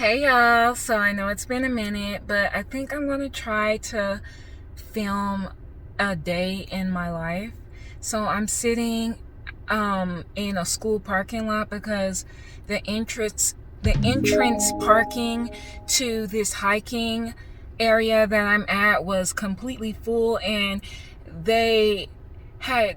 Hey y'all, so I know it's been a minute, but I think I'm gonna try to film a day in my life. So I'm sitting in a school parking lot because the entrance parking to this hiking area that I'm at was completely full, and they had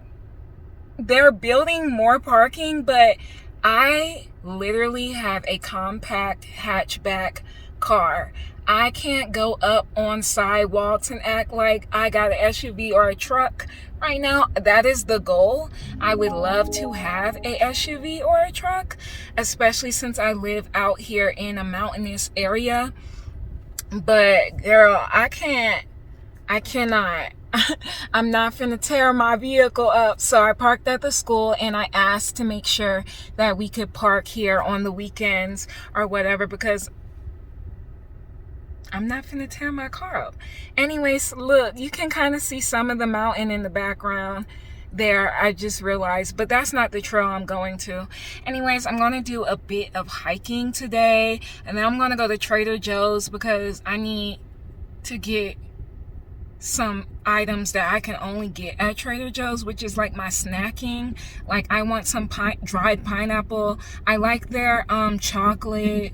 they're building more parking, but I literally have a compact hatchback car. I can't go up on sidewalks and act like I got an SUV or a truck right now. That is the goal. I would love to have a SUV or a truck, especially since I live out here in a mountainous area. But girl, I cannot. I'm not finna tear my vehicle up. So I parked at the school and I asked to make sure that we could park here on the weekends or whatever, because I'm not finna tear my car up. Anyways, look, you can kind of see some of the mountain in the background there. I just realized, but that's not the trail I'm going to. Anyways, I'm going to do a bit of hiking today, and then I'm going to go to Trader Joe's because I need to get some items that I can only get at Trader Joe's, which is like my snacking. Like I want some dried pineapple. I like their chocolate.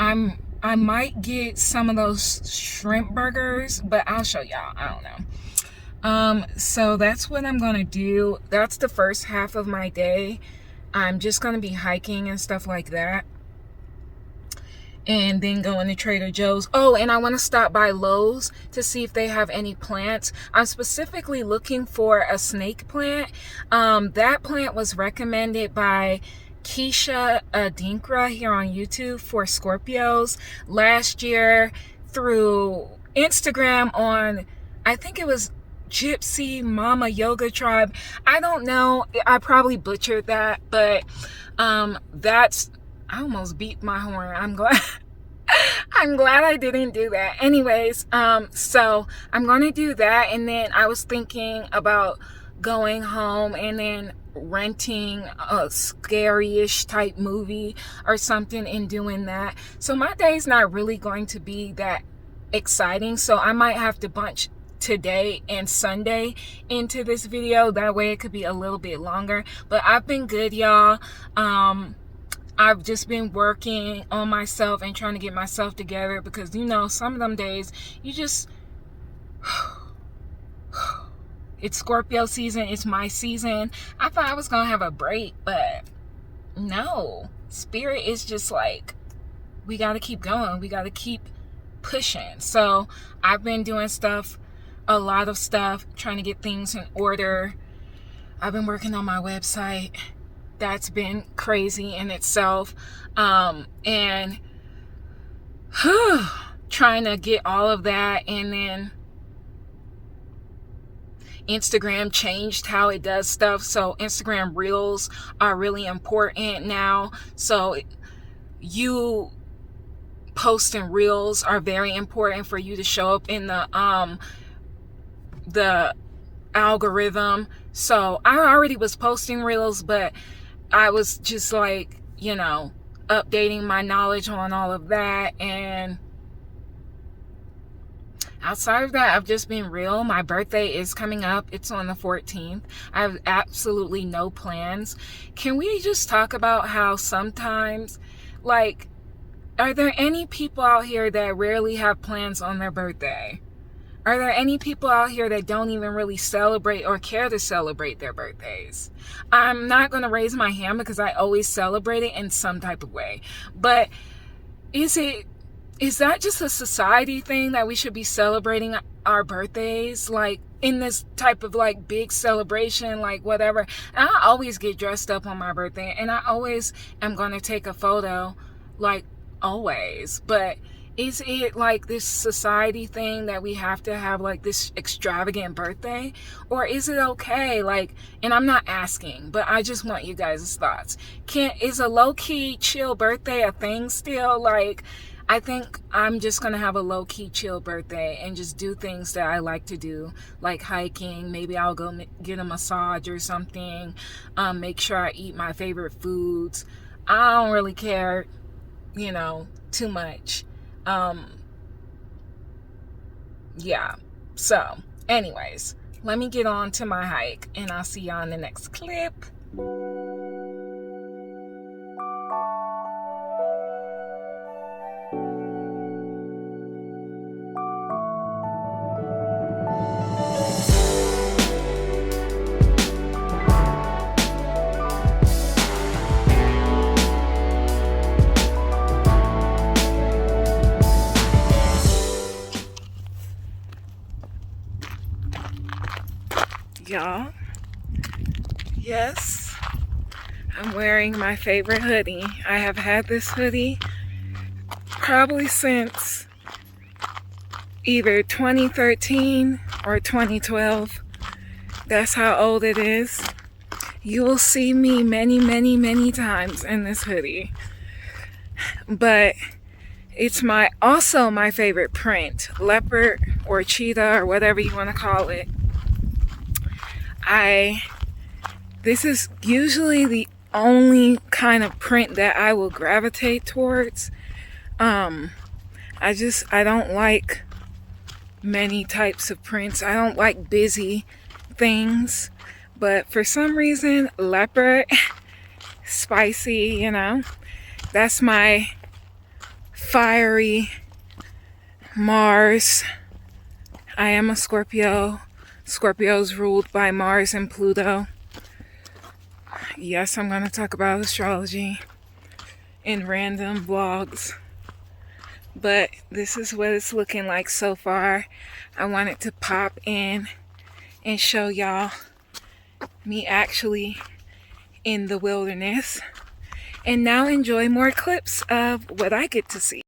I might get some of those shrimp burgers, but I'll show y'all. I don't know. So that's what I'm gonna do. That's the first half of my day. I'm just gonna be hiking and stuff like that, and then going to Trader Joe's. Oh, and I want to stop by Lowe's to see if they have any plants. I'm specifically looking for a snake plant. That plant was recommended by Keisha Adinkra here on YouTube for Scorpios last year through Instagram on, I think it was Gypsy Mama Yoga Tribe. I don't know. I probably butchered that, but that's, I almost beat my horn. I'm glad I didn't do that. Anyways, so I'm going to do that, and then I was thinking about going home and then renting a scary-ish type movie or something and doing that. So my day's not really going to be that exciting, so I might have to bunch today and Sunday into this video. That way it could be a little bit longer. But I've been good, y'all. I've just been working on myself and trying to get myself together because, you know, some of them days you just it's Scorpio season, it's my season. I thought I was gonna have a break, but no. Spirit is just like, we gotta keep going, we gotta keep pushing. So I've been doing stuff, a lot of stuff, trying to get things in order. I've been working on my website. That's been crazy in itself. And trying to get all of that. And then Instagram changed how it does stuff. So Instagram Reels are really important now. So you posting Reels are very important for you to show up in the algorithm. So I already was posting Reels, but I was just like, you know, updating my knowledge on all of that. And outside of that, I've just been real. My birthday is coming up. It's on the 14th. I have absolutely no plans. Can we just talk about how sometimes, like, are there any people out here that rarely have plans on their birthday? Are there any people out here that don't even really celebrate or care to celebrate their birthdays? I'm not going to raise my hand because I always celebrate it in some type of way. But is that just a society thing that we should be celebrating our birthdays? Like in this type of like big celebration, like whatever. And I always get dressed up on my birthday, and I always am going to take a photo, like always. But is it like this society thing that we have to have like this extravagant birthday? Or is it okay? Like, and I'm not asking, but I just want you guys' thoughts. Is a low-key chill birthday a thing still? Like, I think I'm just gonna have a low-key chill birthday and just do things that I like to do, like hiking. Maybe I'll go get a massage or something. Make sure I eat my favorite foods. I don't really care, you know, too much. Yeah. So, anyways, let me get on to my hike, and I'll see y'all in the next clip. Y'all, yes, I'm wearing my favorite hoodie. I have had this hoodie probably since either 2013 or 2012. That's how old it is. You will see me many times in this hoodie. But it's also my favorite print, leopard or cheetah or whatever you want to call it. This is usually the only kind of print that I will gravitate towards. I don't like many types of prints. I don't like busy things, but for some reason, leopard, spicy, that's my fiery Mars. I am a Scorpio. Scorpios ruled by Mars and Pluto. Yes, I'm going to talk about astrology in random vlogs. But this is what it's looking like so far. I wanted to pop in and show y'all me actually in the wilderness. And now enjoy more clips of what I get to see.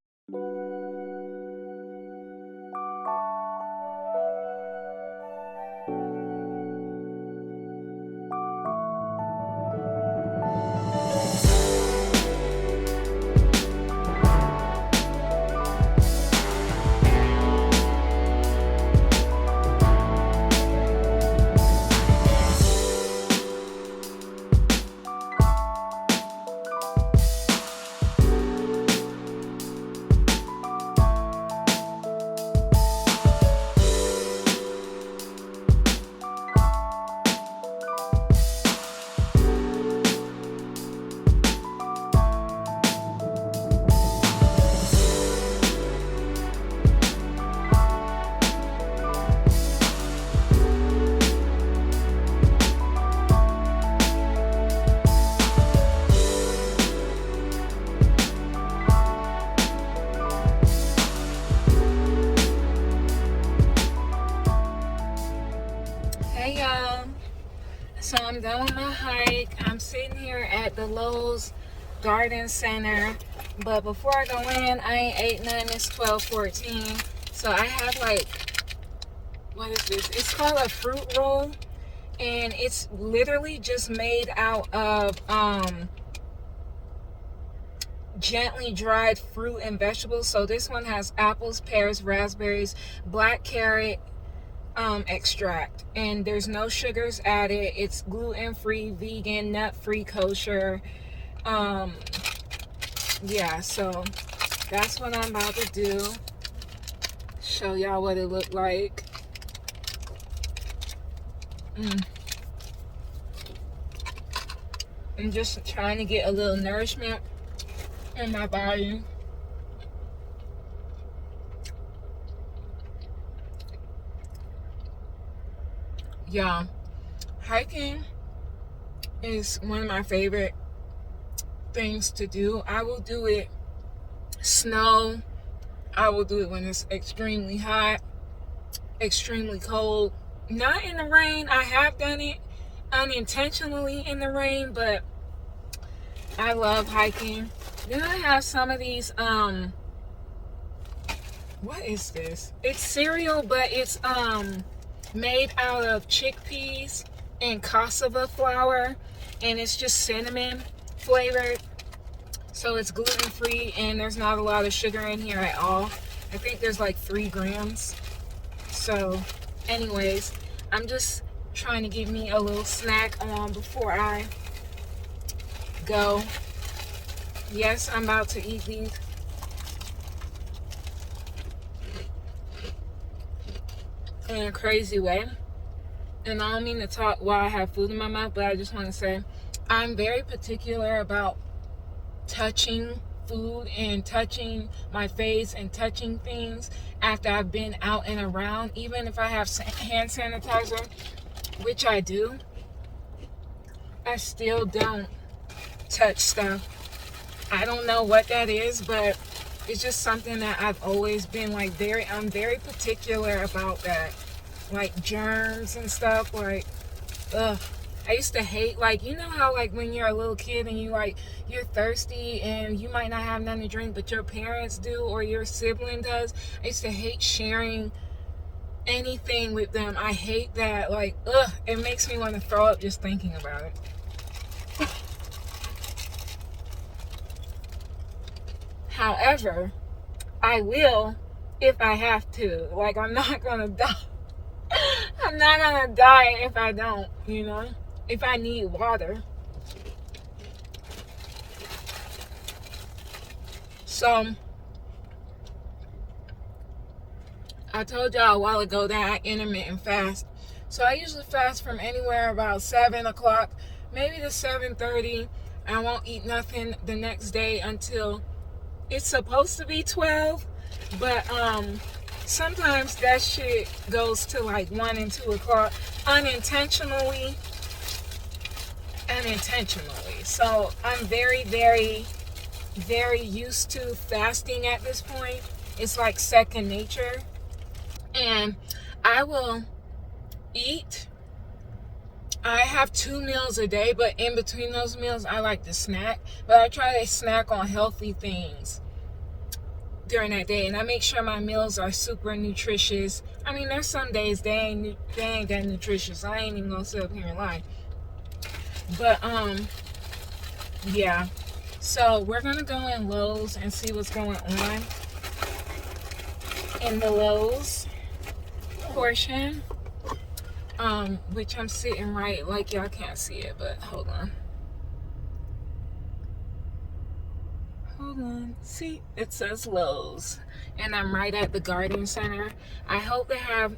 Hey y'all, so I'm done with my hike. I'm sitting here at the Lowe's Garden Center, but before I go in, I ain't ate nothing. It's 12:14, so I have what is this? It's called a fruit roll, and it's literally just made out of gently dried fruit and vegetables. So this one has apples, pears, raspberries, black carrot, extract, and there's no sugars added. It's gluten-free, vegan, nut-free, kosher. Yeah, so that's what I'm about to do. Show y'all what it looked like. I'm just trying to get a little nourishment in my body. Yeah, hiking is one of my favorite things to do. I will do it snow. I will do it when it's extremely hot, extremely cold. Not in the rain. I have done it unintentionally in the rain, but I love hiking. Then I have some of these, what is this? It's cereal, but it's made out of chickpeas and cassava flour, and it's just cinnamon flavored, so it's gluten-free, and there's not a lot of sugar in here at all. I think there's like 3 grams. So anyways, I'm just trying to give me a little snack on before I go. Yes, I'm about to eat these in a crazy way. And I don't mean to talk while I have food in my mouth, but I just want to say I'm very particular about touching food and touching my face and touching things after I've been out and around. Even if I have hand sanitizer, which I do, I still don't touch stuff. I don't know what that is, but it's just something that I've always been like I'm very particular about that. Like germs and stuff, like, ugh. I used to hate, like, you know how, like, when you're a little kid and you're thirsty and you might not have nothing to drink, but your parents do or your sibling does? I used to hate sharing anything with them. I hate that. Like, ugh, it makes me want to throw up just thinking about it. However, I will if I have to. Like, I'm not gonna die. I'm not gonna die if I don't, you know? If I need water. So, I told y'all a while ago that I intermittent fast. So I usually fast from anywhere about 7 o'clock, maybe to 7:30. I won't eat nothing the next day until it's supposed to be 12. But sometimes that shit goes to like 1 and 2 o'clock unintentionally. So I'm very, very, very used to fasting at this point. It's like second nature. And I will eat. I have 2 meals a day, but in between those meals, I like to snack. But I try to snack on healthy things during that day, and I make sure my meals are super nutritious. I mean, there's some days they ain't that nutritious. I ain't even gonna sit up here and lie. But yeah. So we're gonna go in Lowe's and see what's going on in the Lowe's portion. Which I'm sitting right, like y'all can't see it, but hold on. See, it says Lowe's, and I'm right at the garden center. I hope they have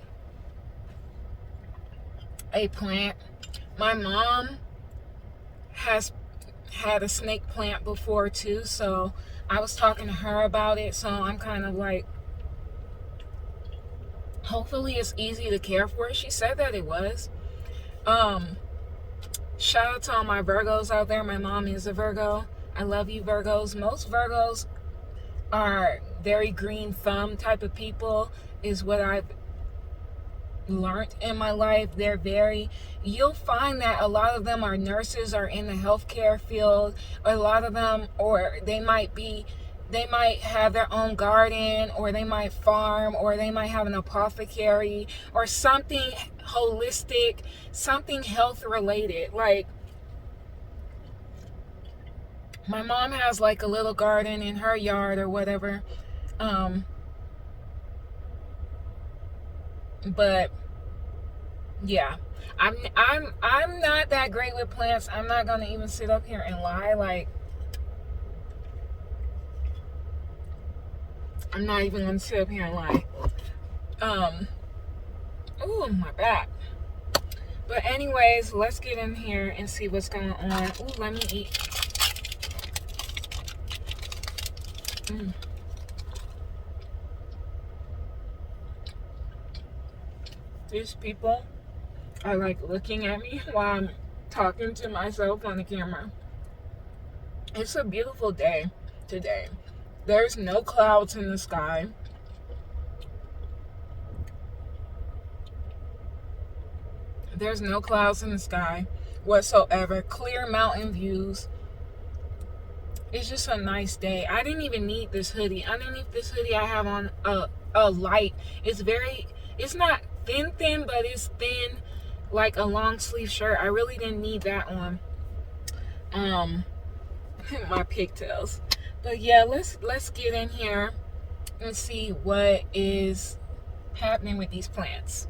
a plant. My mom has had a snake plant before too, so I was talking to her about it. So I'm kind of like, hopefully it's easy to care for. She said that it was. Shout out to all my Virgos out there. My mom is a Virgo. I love you, Virgos. Most Virgos are very green thumb type of people, is what I've learned in my life. You'll find that a lot of them are nurses or in the healthcare field. A lot of them, or they might have their own garden, or they might farm, or they might have an apothecary, or something holistic, something health related. Like, my mom has like a little garden in her yard or whatever. But yeah, I'm not that great with plants. I'm not gonna even sit up here and lie. Like, I'm not even gonna sit up here and lie. Ooh, my back. But anyways, let's get in here and see what's going on. Ooh, let me eat. These people are like looking at me while I'm talking to myself on the camera. It's a beautiful day today. There's no clouds in the sky. There's no clouds in the sky whatsoever. Clear mountain views. It's just a nice day. I didn't even need this hoodie. Underneath this hoodie, I have on a light. It's not thin, but it's thin, like a long sleeve shirt. I really didn't need that on. My pigtails. But yeah, let's get in here and see what is happening with these plants.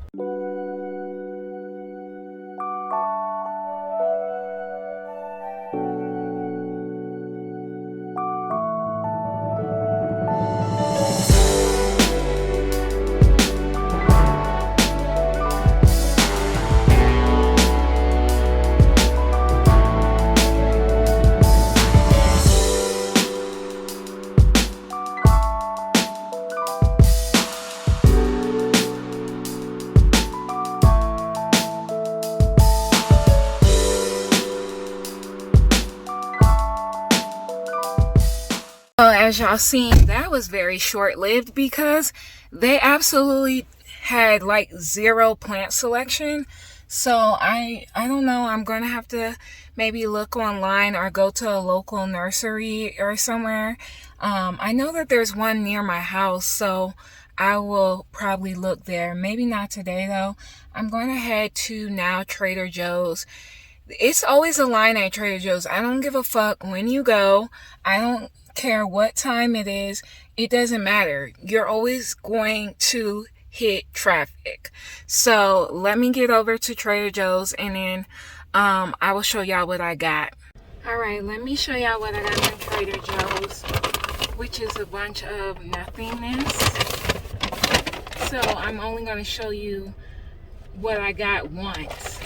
as y'all seen, that was very short-lived because they absolutely had like zero plant selection. So I don't know, I'm gonna have to maybe look online or go to a local nursery or somewhere. I know that there's one near my house, so I will probably look there. Maybe not today though. I'm going to head to now Trader Joe's. It's always a line at Trader Joe's. I don't give a fuck when you go. I don't care what time it is. It doesn't matter. You're always going to hit traffic. So let me get over to Trader Joe's and then I will show y'all what I got. Alright, let me show y'all what I got in Trader Joe's, which is a bunch of nothingness. So I'm only going to show you what I got once.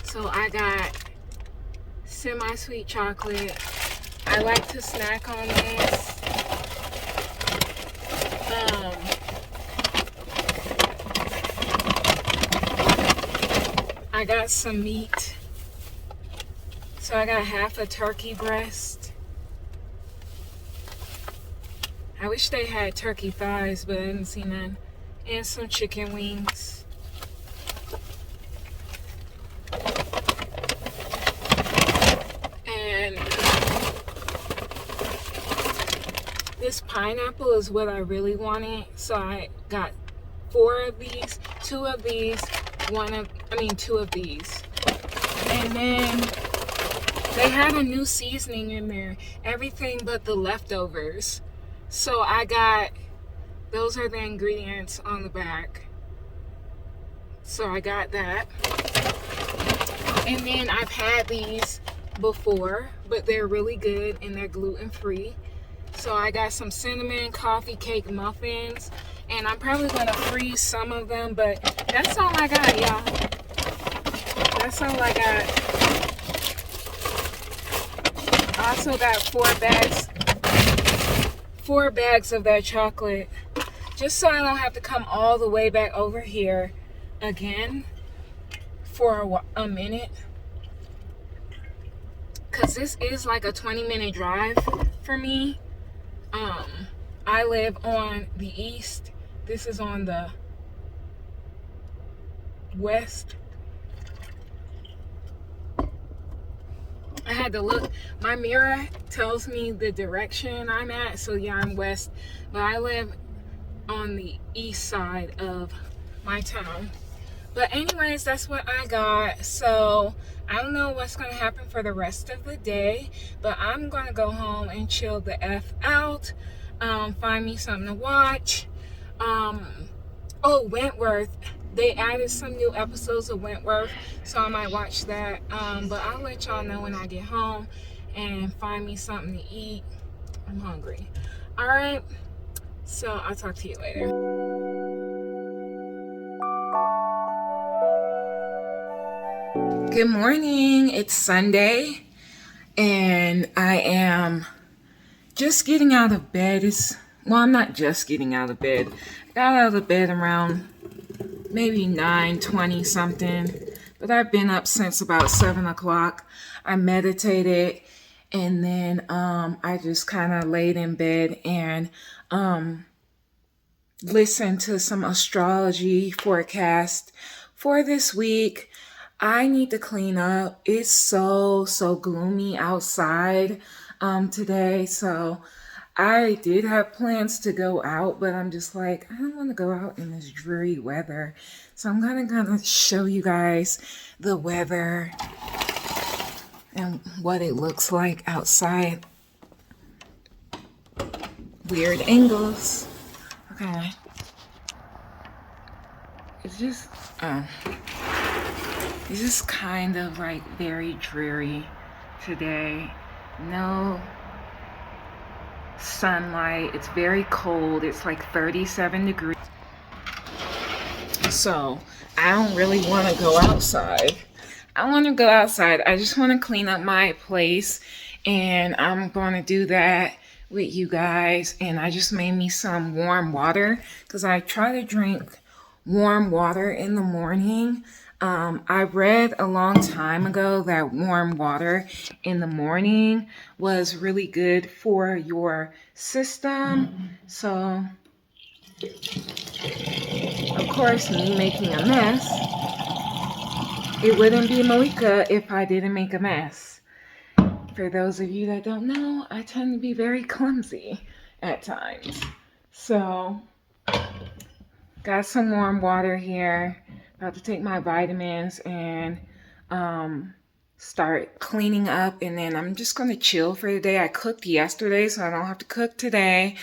So I got semi-sweet chocolate. I like to snack on this. I got some meat. So I got half a turkey breast. I wish they had turkey thighs, but I didn't see none. And some chicken wings. And this pineapple is what I really wanted. So I got 4 of these, 2 of these, 2 of these. And then they had a new seasoning in there. Everything but the leftovers. So I got, those are the ingredients on the back. So I got that. And then I've had these before, but they're really good and they're gluten-free. So I got some cinnamon coffee cake muffins. And I'm probably going to freeze some of them, but that's all I got, y'all. That's all I got. I also got 4 bags of that chocolate, just so I don't have to come all the way back over here again for a minute, because this is like a 20-minute drive for me. I live on the east. This is on the west. I had to look. My mirror tells me the direction I'm at. So yeah, I'm west. But I live on the east side of my town. But anyways, that's what I got. So I don't know what's going to happen for the rest of the day. But I'm going to go home and chill the F out. Find me something to watch. Oh, Wentworth. They added some new episodes of Wentworth, so I might watch that. But I'll let y'all know when I get home and find me something to eat. I'm hungry. All right. So I'll talk to you later. Good morning. It's Sunday, and I am just getting out of bed. Well, I'm not just getting out of bed. I got out of bed around maybe 9:20 something, but I've been up since about 7 o'clock. I meditated, and then I just kind of laid in bed and listened to some astrology forecast for this week. I need to clean up. It's so gloomy outside today, so I did have plans to go out, but I'm just like, I don't want to go out in this dreary weather. So I'm gonna show you guys the weather and what it looks like outside. Weird angles. Okay. It's just kind of like very dreary today. No sunlight. It's very cold. It's like 37 degrees. So I don't really want to go outside. I just want to clean up my place, and I'm going to do that with you guys. And I just made me some warm water because I try to drink warm water in the morning. I read a long time ago that warm water in the morning was really good for your system. So, of course, me making a mess, it wouldn't be Malika if I didn't make a mess. For those of you that don't know, I tend to be very clumsy at times. So, got some warm water here. About to take my vitamins and start cleaning up, and then I'm just going to chill for the day. I cooked yesterday, so I don't have to cook today.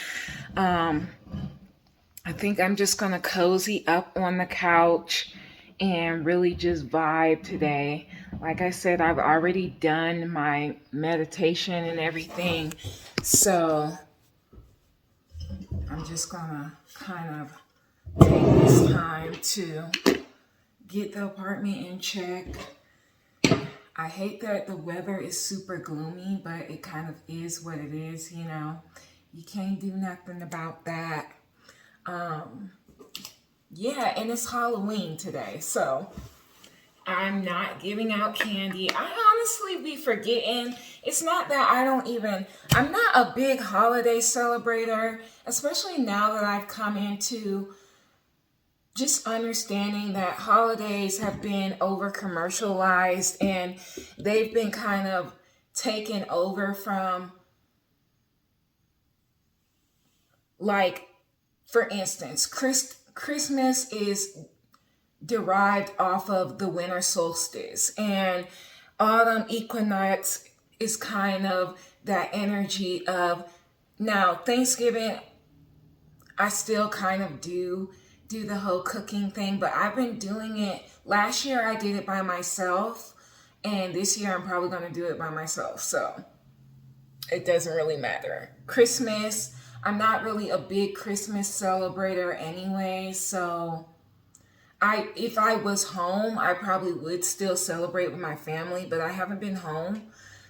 I think I'm just going to cozy up on the couch and really just vibe today. Like I said, I've already done my meditation and everything, so I'm just going to kind of take this time to get the apartment in check. I hate that the weather is super gloomy, but it kind of is what it is, you know. You can't do nothing about that. Yeah, and it's Halloween today, so I'm not giving out candy. I honestly be forgetting. It's not that I'm not a big holiday celebrator, especially now that I've come into just understanding that holidays have been over commercialized and they've been kind of taken over from, like, for instance, Christmas is derived off of the winter solstice, and autumn equinox is kind of that energy of, now Thanksgiving, I still kind of do the whole cooking thing, but I've been doing it. Last year I did it by myself, and this year I'm probably going to do it by myself, so it doesn't really matter. Christmas, I'm not really a big Christmas celebrator anyway, so if I was home, I probably would still celebrate with my family, but I haven't been home,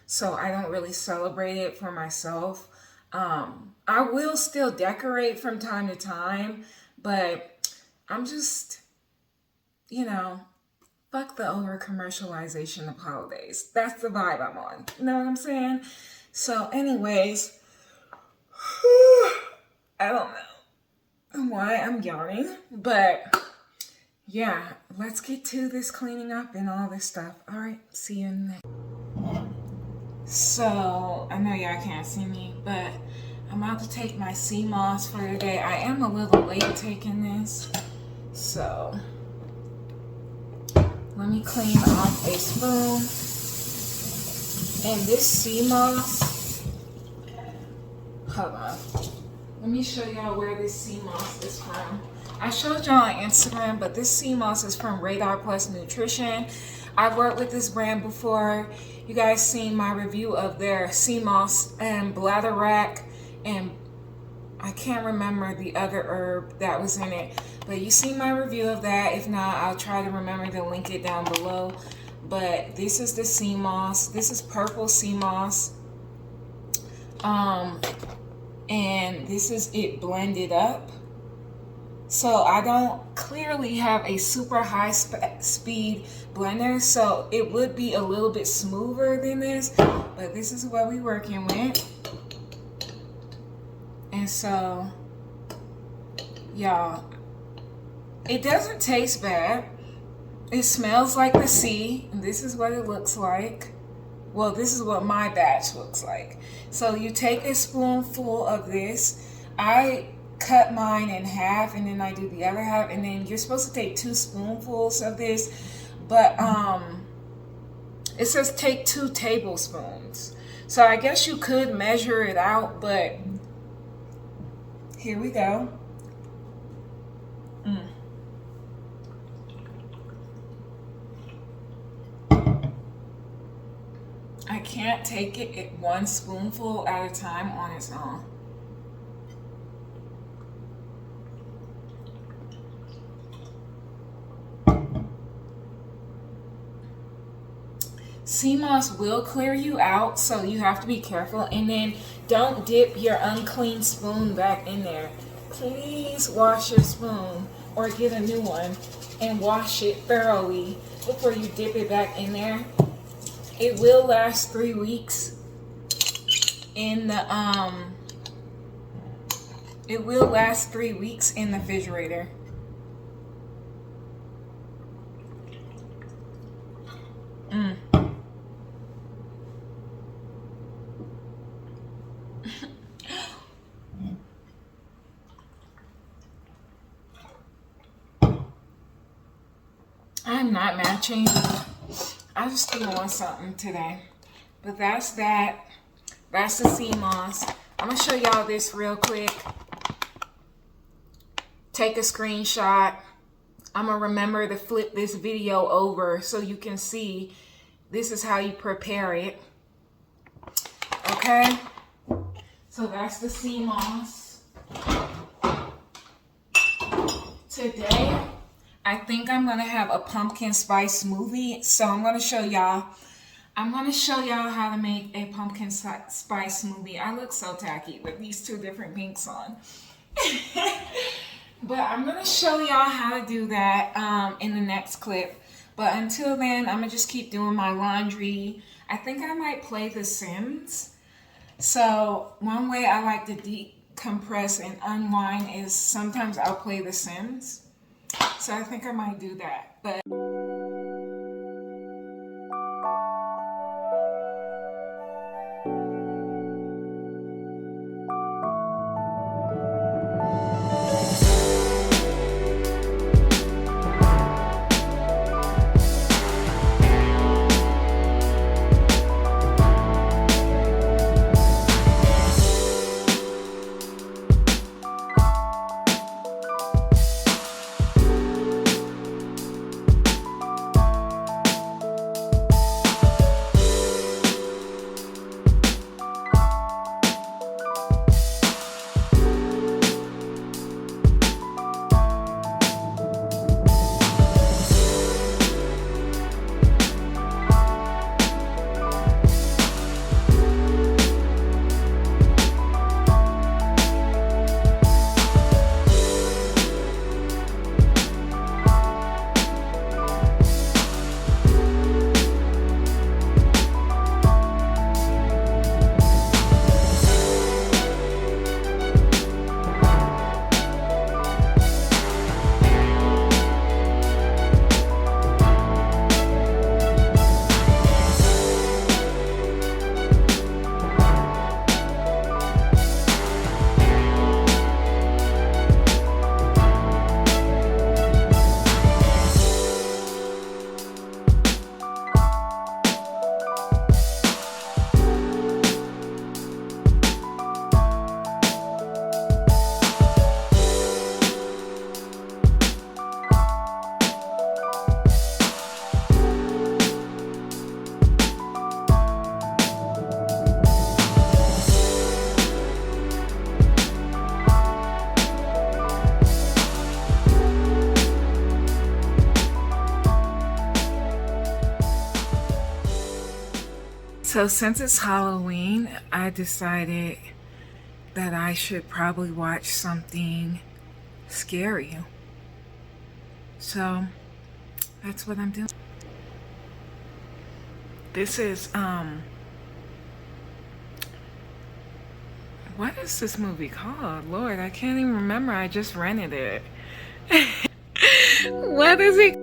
so I don't really celebrate it for myself. I will still decorate from time to time, but I'm just, you know, fuck the over commercialization of holidays. That's the vibe I'm on. You know what I'm saying? So anyways, I don't know why I'm yawning, but yeah, let's get to this cleaning up and all this stuff. All right, see you in the next. So, I know y'all can't see me, but I'm about to take my sea moss for the day. I am a little late taking this, so let me clean off a spoon. And this sea moss, hold on. Let me show y'all where this sea moss is from. I showed y'all on Instagram, but this sea moss is from Radar Plus Nutrition. I've worked with this brand before. You guys seen my review of their sea moss and bladderwrack, and I can't remember the other herb that was in it, but you see my review of that. If not, I'll try to remember to link it down below. But this is the sea moss. This is purple sea moss. And this is it blended up. So I don't clearly have a super high speed blender, so it would be a little bit smoother than this, but this is what we're working with. And so, y'all, it doesn't taste bad. It smells like the sea, and this is what it looks like. Well, this is what my batch looks like. So you take a spoonful of this. I cut mine in half, and then I do the other half, and then you're supposed to take 2 spoonfuls of this, but it says take 2 tablespoons. So I guess you could measure it out, but here we go. I can't take it at 1 spoonful at a time on its own. Sea moss will clear you out, so you have to be careful. And then don't dip your unclean spoon back in there. Please wash your spoon or get a new one. and wash it thoroughly before you dip it back in there. It will last 3 weeks in the it will last 3 weeks in the refrigerator. I'm not matching. I just didn't want something today. But that's that. That's the sea moss. I'm going to show y'all this real quick. Take a screenshot. I'm going to remember to flip this video over so you can see this is how you prepare it. Okay? So that's the sea moss. Today, I think I'm going to have a pumpkin spice smoothie. So I'm going to show y'all. I'm going to show y'all how to make a pumpkin spice smoothie. I look so tacky with these two different pinks on. But I'm going to show y'all how to do that in the next clip. But until then, I'm going to just keep doing my laundry. I think I might play The Sims. So one way I like to decompress and unwind is sometimes I'll play The Sims. So I think I might do that. But so since it's Halloween, I decided that I should probably watch something scary. So that's what I'm doing. This is what is this movie called? Lord, I can't even remember. I just rented it. What is it?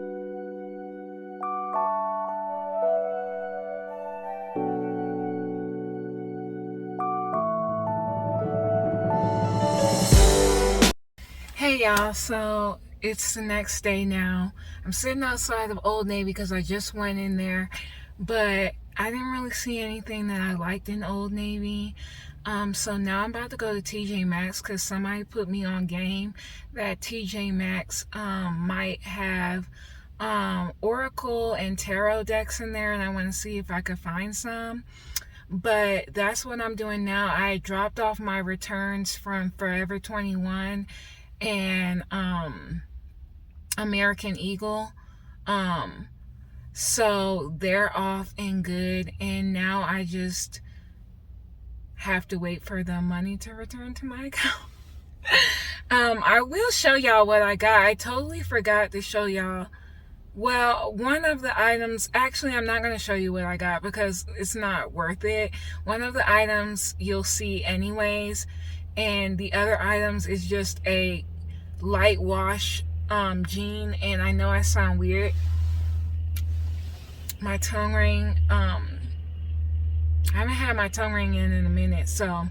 Hey y'all, so it's the next day now. I'm sitting outside of Old Navy because I just went in there, but I didn't really see anything that I liked in Old Navy. So now I'm about to go to TJ Maxx because somebody put me on game that TJ Maxx might have Oracle and Tarot decks in there, and I want to see if I could find some. But that's what I'm doing now. I dropped off my returns from Forever 21 and American Eagle. So they're off and good, and now I just have to wait for the money to return to my account. I will show y'all what I got. I totally forgot to show y'all. Well, one of the items, actually, I'm not going to show you what I got because it's not worth it. One of the items you'll see anyways, and the other items is just a light wash jean. And I know I sound weird. My tongue ring, I haven't had my tongue ring in a minute, so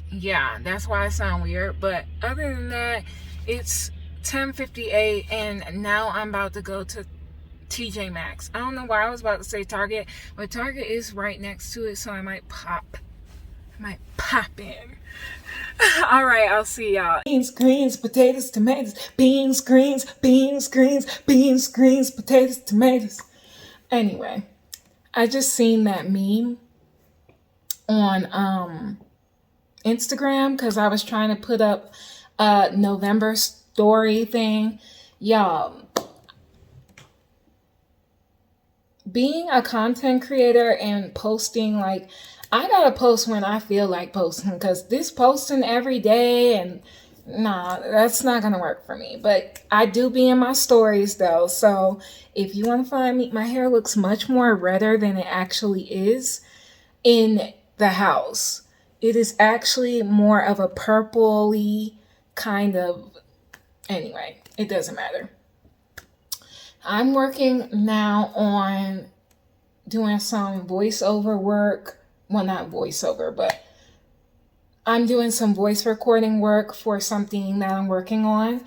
yeah, that's why I sound weird. But other than that, it's 10:58 and now I'm about to go to TJ Maxx. I don't know why I was about to say Target, but Target is right next to it, so I might pop in. All right, I'll see y'all. Beans, greens, potatoes, tomatoes. Beans, greens, beans, greens, beans, greens, potatoes, tomatoes. Anyway, I just seen that meme on Instagram because I was trying to put up a November story thing. Y'all, being a content creator and posting, like, I gotta post when I feel like posting because this posting every day and nah, that's not gonna work for me. But I do be in my stories though, so if you want to find me, my hair looks much more redder than it actually is in the house. It is actually more of a purpley kind of, anyway, it doesn't matter. I'm working now on doing some voiceover work. Well, not voiceover, but I'm doing some voice recording work for something that I'm working on.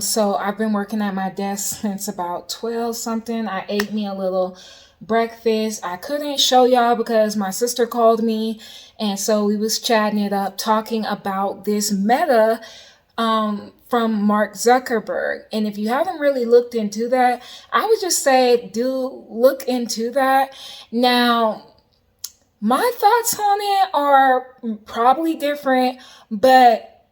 So I've been working at my desk since about 12 something. I ate me a little breakfast. I couldn't show y'all because my sister called me, and so we was chatting it up, talking about this Meta from Mark Zuckerberg. And if you haven't really looked into that, I would just say do look into that. Now, my thoughts on it are probably different, but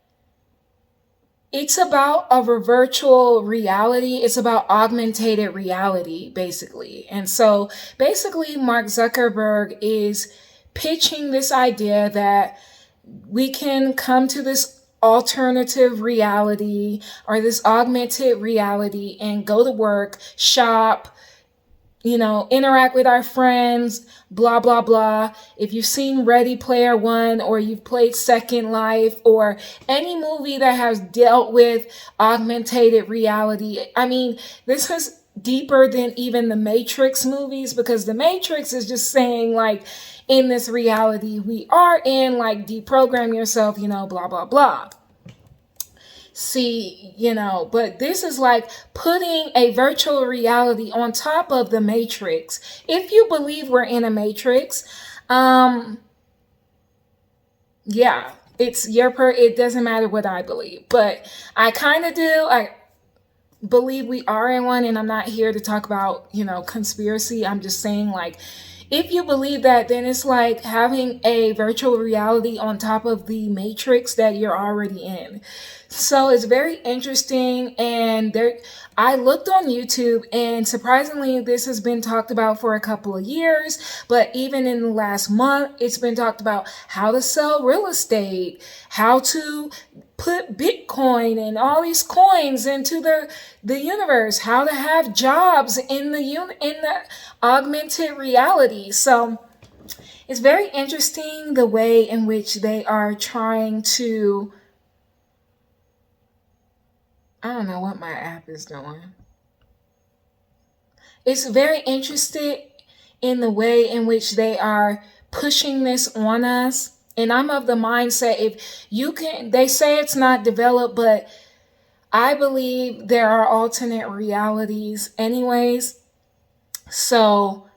it's about a virtual reality. It's about augmented reality, basically. And so basically, Mark Zuckerberg is pitching this idea that we can come to this alternative reality or this augmented reality and go to work, shop, interact with our friends, blah, blah, blah. If you've seen Ready Player One or you've played Second Life or any movie that has dealt with augmented reality, I mean, this is deeper than even the Matrix movies, because the Matrix is just saying, like, in this reality we are in, like, deprogram yourself, blah, blah, blah. See, but this is like putting a virtual reality on top of the Matrix. If you believe we're in a Matrix, yeah, it's it doesn't matter what I believe, but I kind of do. I believe we are in one, and I'm not here to talk about, conspiracy. I'm just saying, like, if you believe that, then it's like having a virtual reality on top of the Matrix that you're already in. So it's very interesting. And I looked on YouTube, and surprisingly, this has been talked about for a couple of years. But even in the last month, it's been talked about how to sell real estate, how to put Bitcoin and all these coins into the universe, how to have jobs in the augmented reality. So it's very interesting the way in which they are trying to, I don't know what my app is doing. It's very interesting in the way in which they are pushing this on us. And I'm of the mindset, if you can, they say it's not developed, but I believe there are alternate realities anyways. So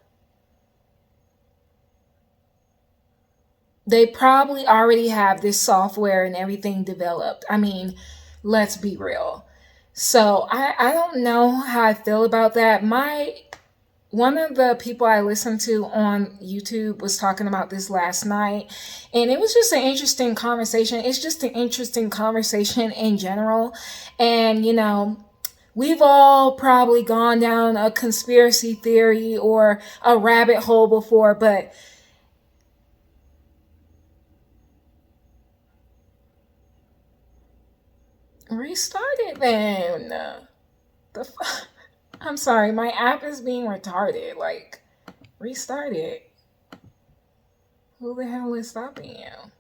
they probably already have this software and everything developed. I mean, let's be real. So I don't know how I feel about that. One of the people I listened to on YouTube was talking about this last night, and it was just an interesting conversation. It's just an interesting conversation in general. And, we've all probably gone down a conspiracy theory or a rabbit hole before, but Restart it then. I'm sorry, my app is being retarded. Like, restart it. Who the hell is stopping you?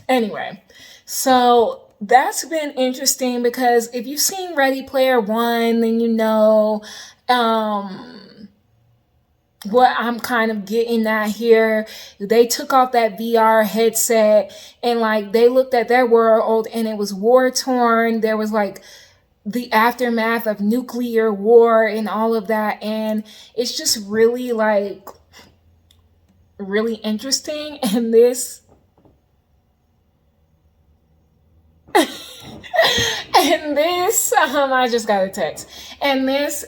Anyway, so that's been interesting because if you've seen Ready Player One, then you know um, what I'm kind of getting at here. They took off that VR headset and like they looked at their world and it was war torn. There was like the aftermath of nuclear war and all of that. And it's just really like really interesting. And this and this I just got a text. And this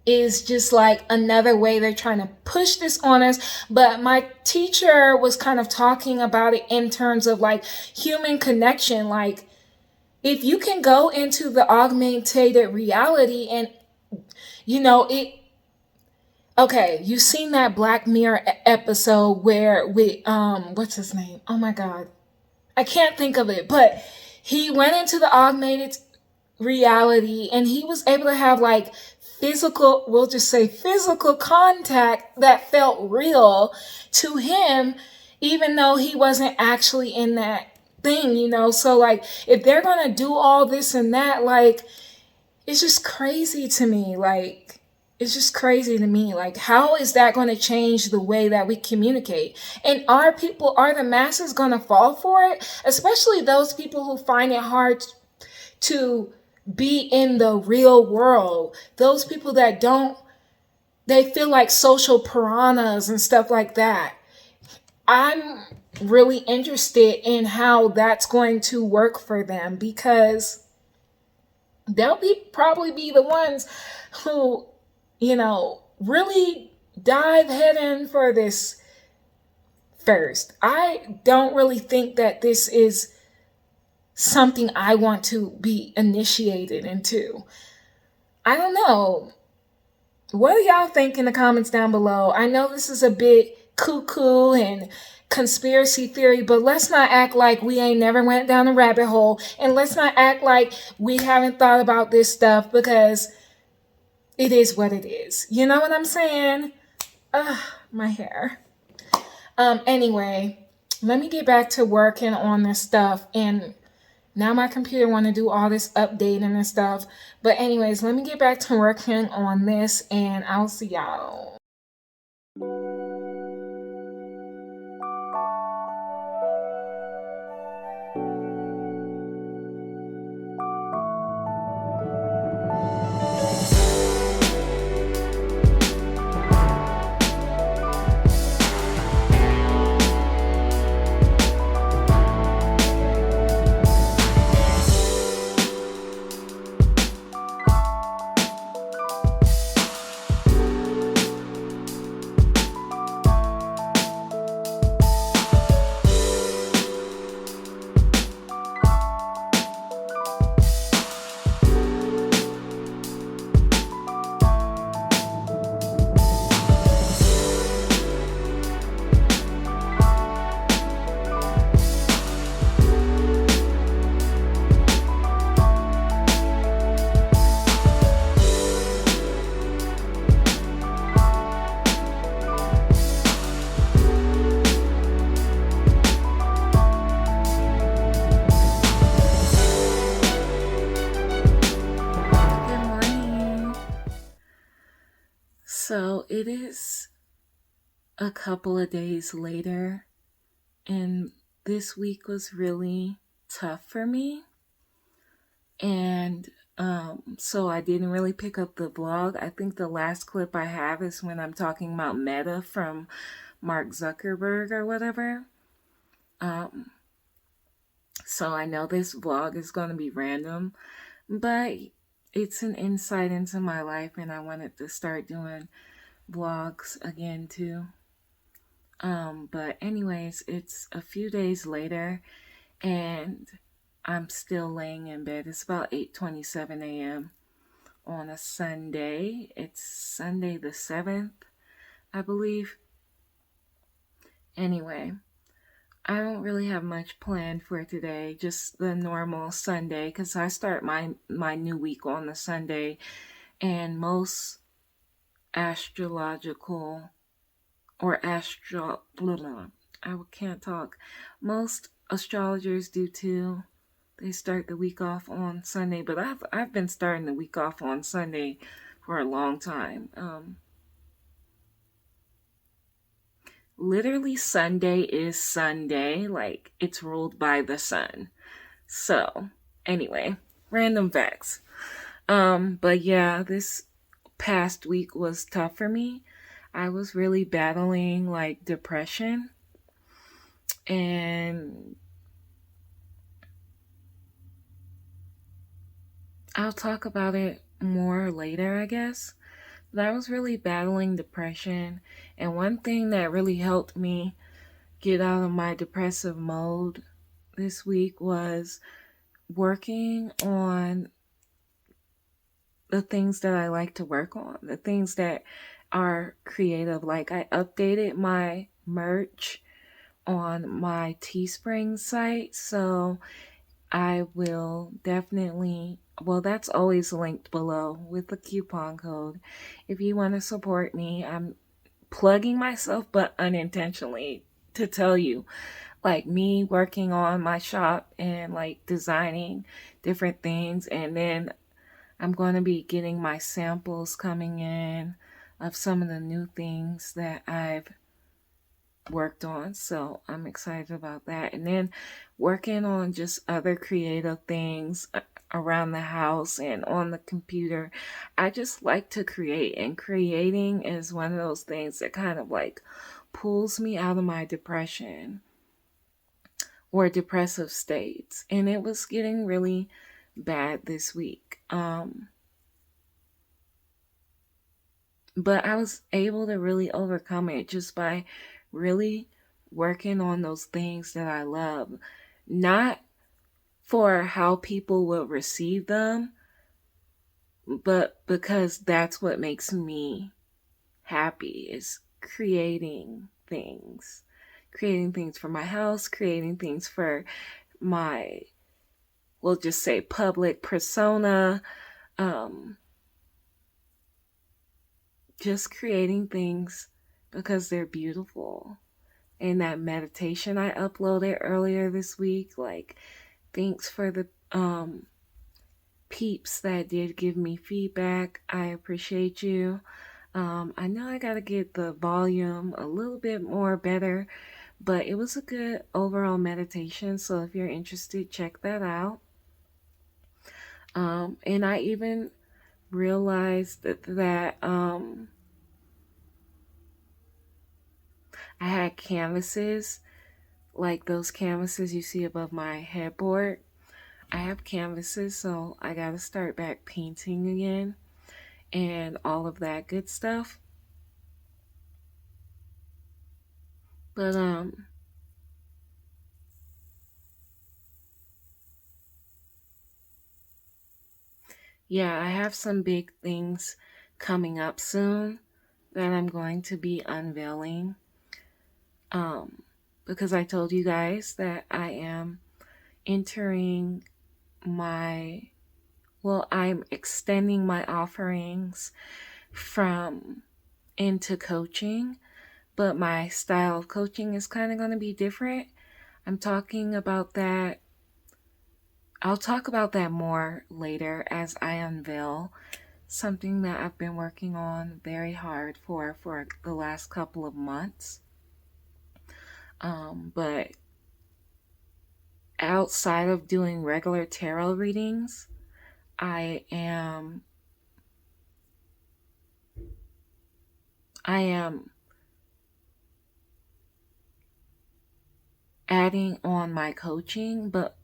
is just like another way they're trying to push this on us. But my teacher was kind of talking about it in terms of like human connection. Like, if you can go into the augmented reality and, you know, it, okay, you've seen that Black Mirror episode where with, what's his name? Oh my God. I can't think of it, but he went into the augmented reality and he was able to have like physical, we'll just say physical contact that felt real to him, even though he wasn't actually in that thing, you know? So like, if they're going to do all this and that, like, it's just crazy to me. Like, it's just crazy to me. Like, how is that going to change the way that we communicate? And are the masses going to fall for it? Especially those people who find it hard to be in the real world. Those people that don't, they feel like social piranhas and stuff like that. I'm really interested in how that's going to work for them because they'll probably be the ones who, you know, really dive head in for this first. I don't really think that this is something I want to be initiated into. I don't know. What do y'all think in the comments down below? I know this is a bit cuckoo and conspiracy theory, but let's not act like we ain't never went down a rabbit hole, and let's not act like we haven't thought about this stuff, because it is what it is. You know what I'm saying? Ugh, my hair. Anyway, let me get back to working on this stuff. And now my computer want to do all this updating and stuff. But anyways, let me get back to working on this and I'll see y'all. So it is a couple of days later, and this week was really tough for me. And so I didn't really pick up the vlog. I think the last clip I have is when I'm talking about Meta from Mark Zuckerberg or whatever. So I know this vlog is going to be random, but it's an insight into my life, and I wanted to start doing vlogs again too. But anyways, it's a few days later and I'm still laying in bed. It's about 8:27 a.m. on a Sunday. It's Sunday the 7th, I believe. Anyway, I don't really have much planned for today, just the normal Sunday, because I start my new week on the Sunday, and most astrological or astro blah, blah, I can't talk. Most astrologers do too. They start the week off on Sunday, but I've been starting the week off on Sunday for a long time. Literally Sunday is Sunday, like it's ruled by the sun. So, anyway, random facts. But yeah, this past week was tough for me. I was really battling like depression, and I'll talk about it more later, I guess. But I was really battling depression, and one thing that really helped me get out of my depressive mode this week was working on the things that I like to work on, the things that are creative. Like I updated my merch on my Teespring site, so I will definitely, well, that's always linked below with the coupon code. If you want to support me, I'm plugging myself, but unintentionally, to tell you, like me working on my shop and like designing different things, and then I'm going to be getting my samples coming in of some of the new things that I've worked on. So I'm excited about that. And then working on just other creative things around the house and on the computer. I just like to create, and creating is one of those things that kind of like pulls me out of my depression or depressive states. And it was getting really bad this week. But I was able to really overcome it just by really working on those things that I love. Not for how people will receive them, but because that's what makes me happy, is creating things. Creating things for my house, creating things for my, we'll just say, public persona. Um, just creating things because they're beautiful. And that meditation I uploaded earlier this week, like, thanks for the peeps that did give me feedback. I appreciate you. I know I gotta get the volume a little bit more better, but it was a good overall meditation. So if you're interested, check that out. And I even realized that I had canvases, like those canvases you see above my headboard. I have canvases, so I gotta start back painting again and all of that good stuff. But yeah, I have some big things coming up soon that I'm going to be unveiling. Um because I told you guys that I am entering my, well, I'm extending my offerings from into coaching, but my style of coaching is kind of going to be different. I'm talking about that. I'll talk about that more later as I unveil something that I've been working on very hard for the last couple of months. But outside of doing regular tarot readings, I am I am adding on my coaching, but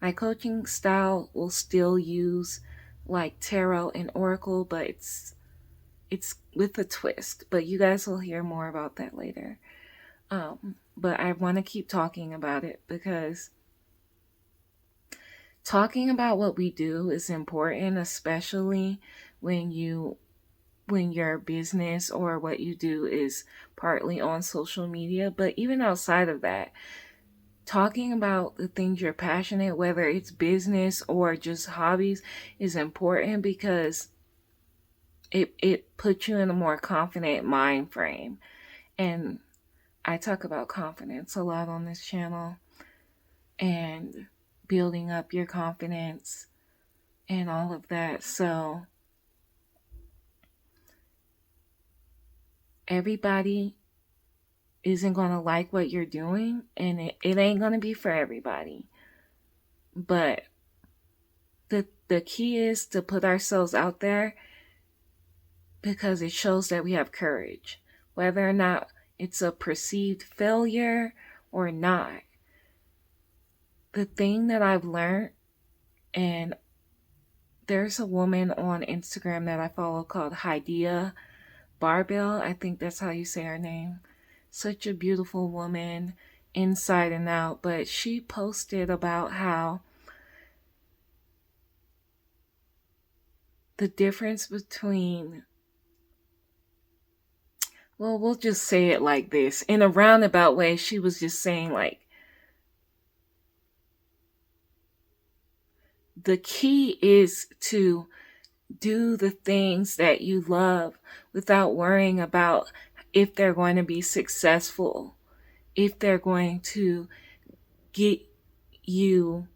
my coaching style will still use like tarot and oracle, but it's with a twist. But you guys will hear more about that later. But I want to keep talking about it because talking about what we do is important, especially when you when your business or what you do is partly on social media. But even outside of that, talking about the things you're passionate, whether it's business or just hobbies, is important because it puts you in a more confident mind frame. And I talk about confidence a lot on this channel and building up your confidence and all of that. So everybody isn't going to like what you're doing, and it ain't going to be for everybody. But the key is to put ourselves out there because it shows that we have courage, whether or not it's a perceived failure or not. The thing that I've learned, and there's a woman on Instagram that I follow called Hydea Barbell. I think that's how you say her name. Such a beautiful woman inside and out. But she posted about how the difference between, well, we'll just say it like this. In a roundabout way, she was just saying, like, the key is to do the things that you love without worrying about if they're going to be successful, if they're going to get you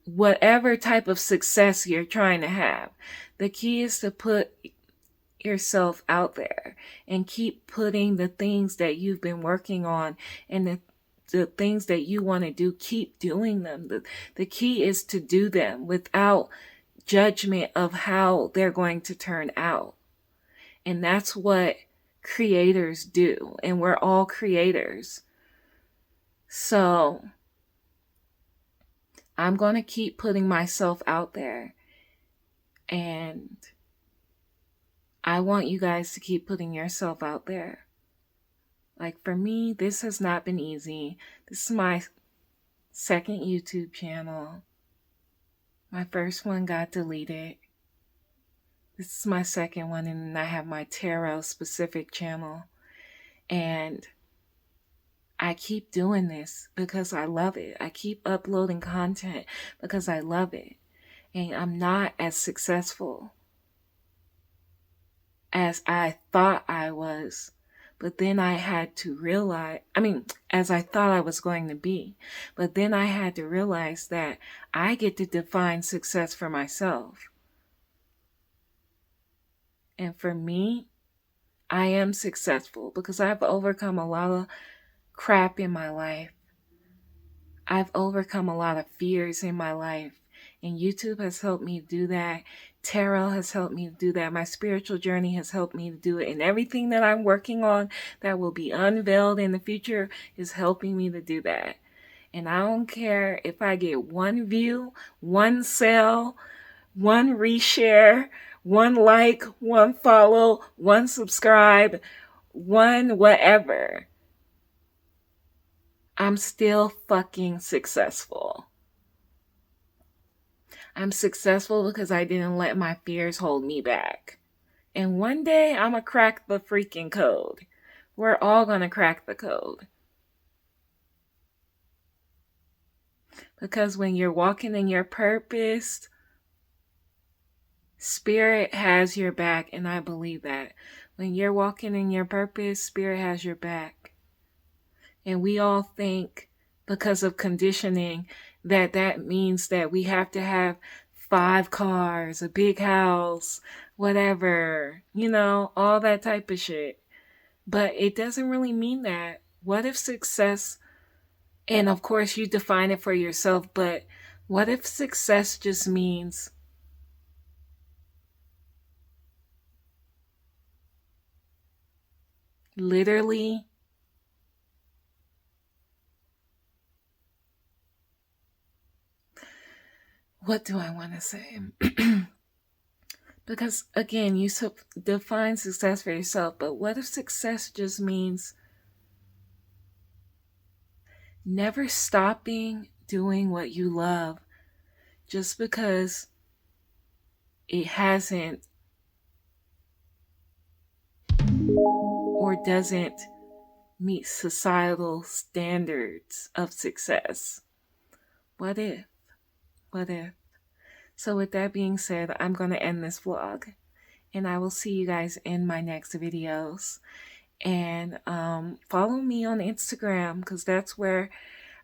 whatever type of success you're trying to have. The key is to put yourself out there and keep putting the things that you've been working on and the things that you want to do, keep doing them. The key is to do them without judgment of how they're going to turn out. And that's what creators do. And we're all creators. So I'm going to keep putting myself out there. And I want you guys to keep putting yourself out there. Like for me, this has not been easy. This is my second YouTube channel. My first one got deleted. This is my second one, and then I have my tarot specific channel. And I keep doing this because I love it. I keep uploading content because I love it. And I'm not as successful as I thought I was. But then I had to realize, as I thought I was going to be. But then I had to realize that I get to define success for myself. And for me, I am successful because I've overcome a lot of crap in my life. I've overcome a lot of fears in my life. And YouTube has helped me do that. Tarot has helped me do that. My spiritual journey has helped me to do it. And everything that I'm working on that will be unveiled in the future is helping me to do that. And I don't care if I get 1 view, 1 sale, 1 reshare, 1 like, 1 follow, 1 subscribe, 1 whatever. I'm still fucking successful. I'm successful because I didn't let my fears hold me back. And one day I'm going to crack the freaking code. We're all going to crack the code. Because when you're walking in your purpose, Spirit has your back, and I believe that. When you're walking in your purpose, Spirit has your back. And we all think, because of conditioning, that means that we have to have 5 cars, a big house, whatever, all that type of shit. But it doesn't really mean that. What if success, and of course you define it for yourself, but what if success just means literally what do I want to say? Because again, you define success for yourself, but what if success just means never stopping doing what you love just because it hasn't or doesn't meet societal standards of success? What if? What if? So with that being said, I'm going to end this vlog, and I will see you guys in my next videos. And follow me on Instagram, because that's where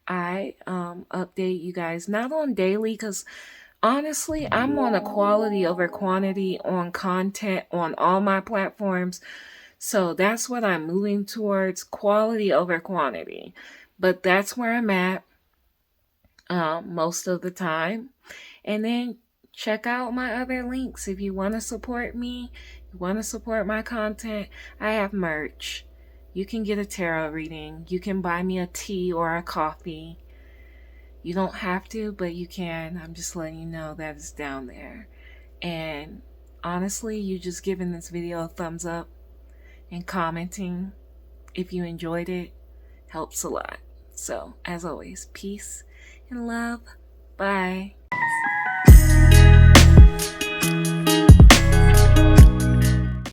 I update you guys. Not on daily, because honestly, I'm on a quality over quantity on content on all my platforms. So that's what I'm moving towards, quality over quantity. But that's where I'm at most of the time. And then check out my other links if you want to support me, you want to support my content. I have merch. You can get a tarot reading. You can buy me a tea or a coffee. You don't have to, but you can. I'm just letting you know that it's down there. And honestly, you just giving this video a thumbs up and commenting if you enjoyed it helps a lot. So, as always, peace and love. Bye.